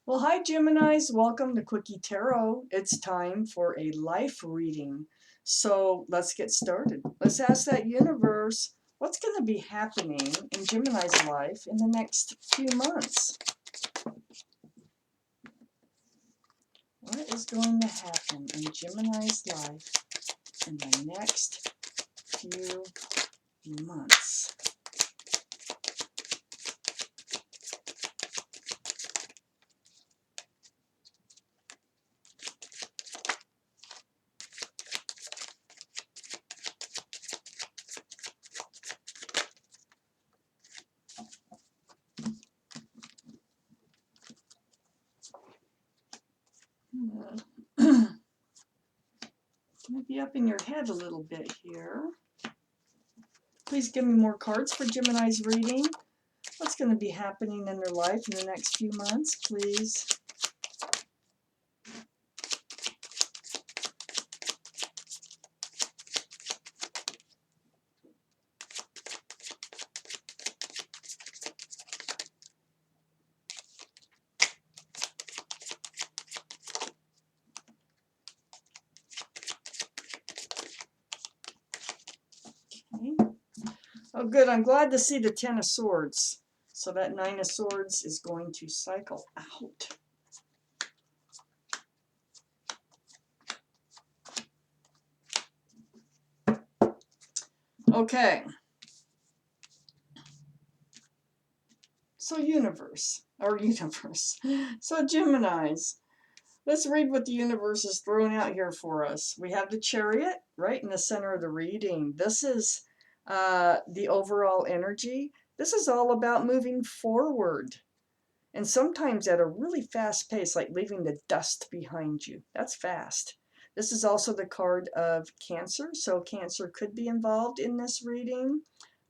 Well, hi Geminis, welcome to Quickie Tarot. It's time for a life reading. So let's get started. Let's ask that universe, what's going to be happening in Gemini's life in the next few months? What is going to happen in Gemini's life in the next few months? Maybe up in your head a little bit here. Please give me more cards for Gemini's reading. What's going to be happening in their life in the next few months, please? Okay. Oh, good. I'm glad to see the Ten of Swords. So that Nine of Swords is going to cycle out. Okay. So universe. So Geminis. Let's read what the universe is throwing out here for us. We have the Chariot right in the center of the reading. This is the overall energy. This is all about moving forward. And sometimes at a really fast pace, like leaving the dust behind you. That's fast. This is also the card of Cancer. So Cancer could be involved in this reading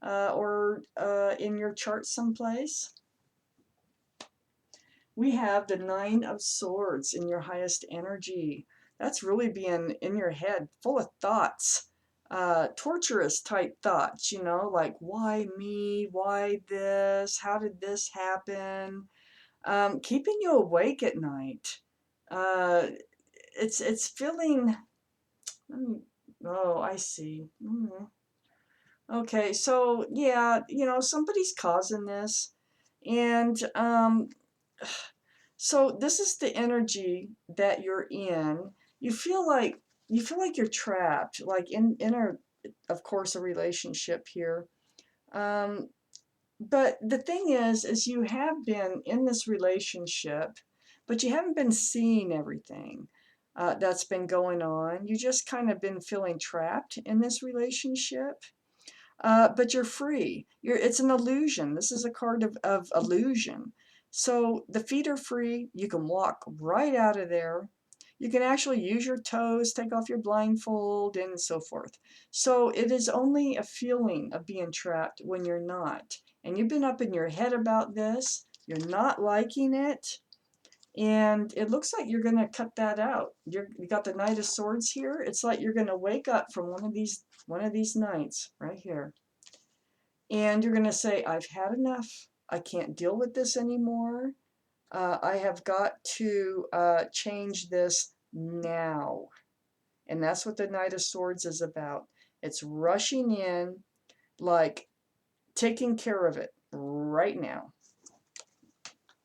or in your chart someplace. We have the Nine of Swords in your highest energy. That's really being in your head, full of thoughts. Torturous type thoughts, you know, like why me, why this, how did this happen? Keeping you awake at night. It's feeling. Oh, I see. Okay, so yeah, you know somebody's causing this, and so this is the energy that you're in. You feel like you're trapped, like in a, of course, a relationship here. Um, But the thing is you have been in this relationship, but you haven't been seeing everything that's been going on. You just kind of been feeling trapped in this relationship, but you're free. It's an illusion. This is a card of illusion. So the feet are free. You can walk right out of there. You can actually use your toes, take off your blindfold, and so forth. So it is only a feeling of being trapped when you're not. And you've been up in your head about this. You're not liking it. And it looks like you're going to cut that out. You got the Knight of Swords here. It's like you're going to wake up from one of these nights right here. And you're going to say, I've had enough. I can't deal with this anymore. I have got to change this now. And that's what the Knight of Swords is about. It's rushing in, like taking care of it right now.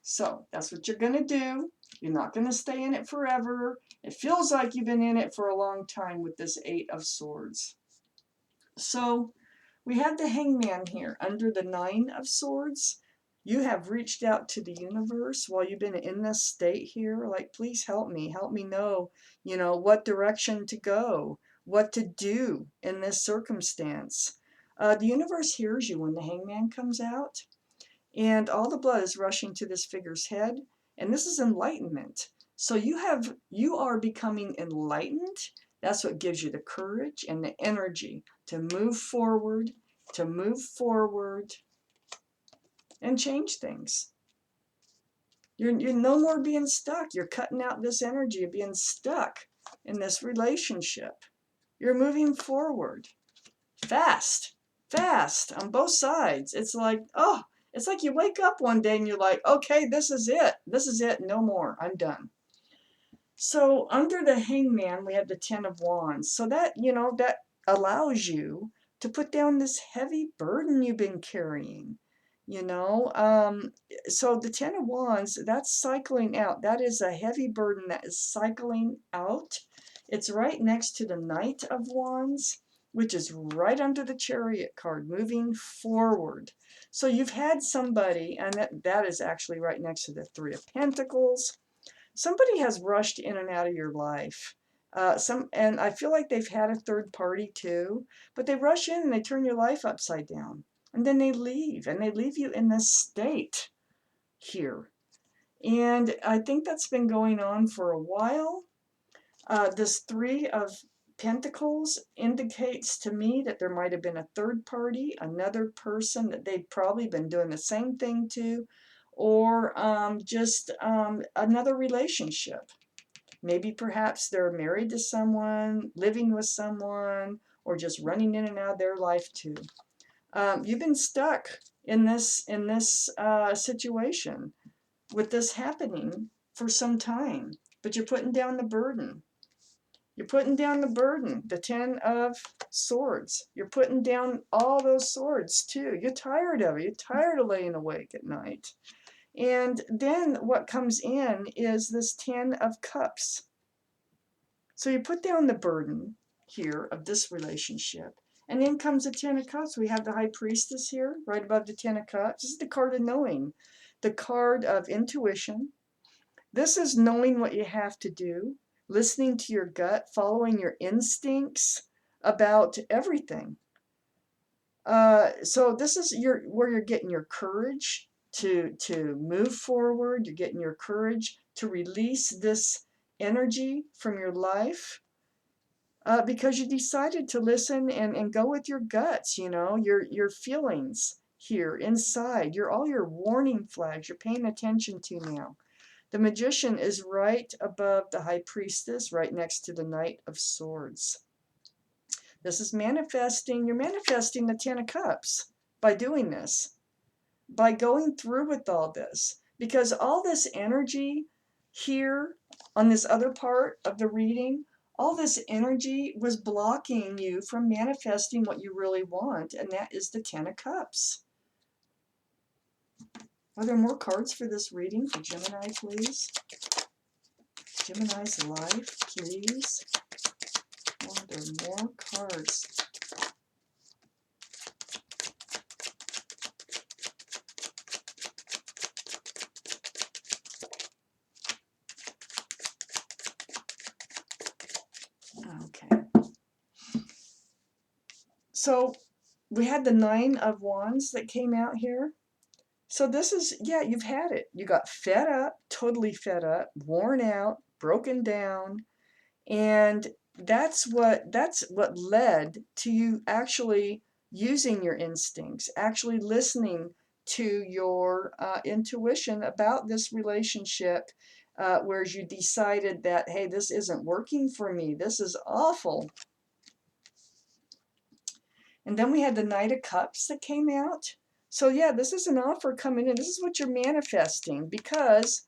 So that's what you're going to do. You're not going to stay in it forever. It feels like you've been in it for a long time with this Eight of Swords. So we have the Hangman here under the Nine of Swords. You have reached out to the universe while you've been in this state here. Like, please help me. Help me know, you know, what direction to go, what to do in this circumstance. The universe hears you when the Hangman comes out. And all the blood is rushing to this figure's head. And this is enlightenment. So you are becoming enlightened. That's what gives you the courage and the energy to move forward, and change things. You're no more being stuck. You're cutting out this energy of being stuck in this relationship. You're moving forward. Fast on both sides. It's like, oh, It's like you wake up one day and you're like, okay, this is it. This is it. No more. I'm done. So under the Hangman, we have the Ten of Wands. So that, that allows you to put down this heavy burden you've been carrying, you know. So the Ten of Wands, that's cycling out. That is a heavy burden that is cycling out. It's right next to the Knight of Wands, which is right under the Chariot card, moving forward. So you've had somebody, and that is actually right next to the Three of Pentacles. Somebody has rushed in and out of your life. And I feel like they've had a third party too, but they rush in and they turn your life upside down. And then they leave, and they leave you in this state here. And I think that's been going on for a while. This Three of Pentacles indicates to me that there might have been a third party, another person that they've probably been doing the same thing to, or just another relationship. Maybe perhaps they're married to someone, living with someone, or just running in and out of their life too. You've been stuck in this situation with this happening for some time, but you're putting down the burden. You're putting down the burden, the Ten of Swords. You're putting down all those swords too. You're tired of it. You're tired of laying awake at night. And then what comes in is this Ten of Cups. So you put down the burden here of this relationship. And then comes the Ten of Cups. We have the High Priestess here, right above the Ten of Cups. This is the card of knowing, the card of intuition. This is knowing what you have to do, listening to your gut, following your instincts about everything. So this is where you're getting your courage to move forward. You're getting your courage to release this energy from your life. Because you decided to listen and go with your guts, your feelings here inside, all your warning flags you're paying attention to now. The Magician is right above the High Priestess, right next to the Knight of Swords. This is manifesting. You're manifesting the Ten of Cups by doing this, by going through with all this, because all this energy here on this other part of the reading, all this energy was blocking you from manifesting what you really want, and that is the Ten of Cups. Are there more cards for this reading for Gemini, please? Gemini's life, please. Are there more cards? Okay. So we had the Nine of Wands that came out here. So this is, yeah, you've had it. You got fed up, totally fed up, worn out, broken down, and that's what led to you actually using your instincts, actually listening to your intuition about this relationship, whereas you decided that, hey, this isn't working for me. This is awful. And then we had the Knight of Cups that came out. So yeah, this is an offer coming in. This is what you're manifesting because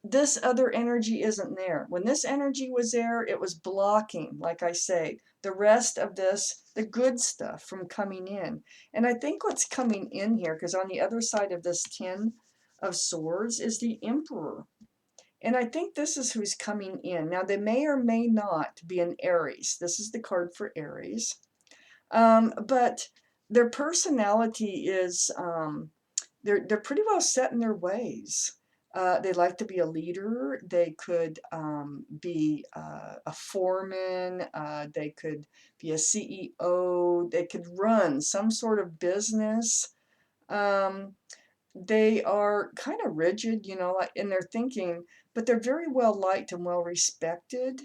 this other energy isn't there. When this energy was there, it was blocking, like I say, the rest of this, the good stuff from coming in. And I think what's coming in here, because on the other side of this Ten of Swords is the Emperor. And I think this is who's coming in. Now, they may or may not be an Aries. This is the card for Aries. But their personality is, they're pretty well set in their ways. They like to be a leader. They could be a foreman. They could be a CEO. They could run some sort of business. They are kind of rigid, like in their thinking, but they're very well liked and well respected.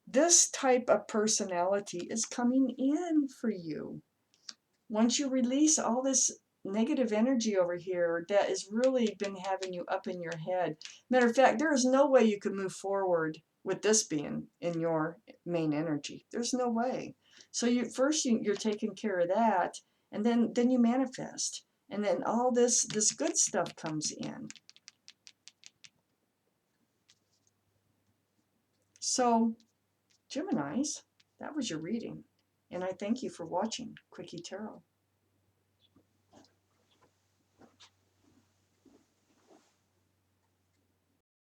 This type of personality is coming in for you. Once you release all this negative energy over here that has really been having you up in your head. Matter of fact, there is no way you could move forward with this being in your main energy. There's no way. So you're taking care of that, and then you manifest, and then all this good stuff comes in. So, Geminis, that was your reading, and I thank you for watching Quickie Tarot.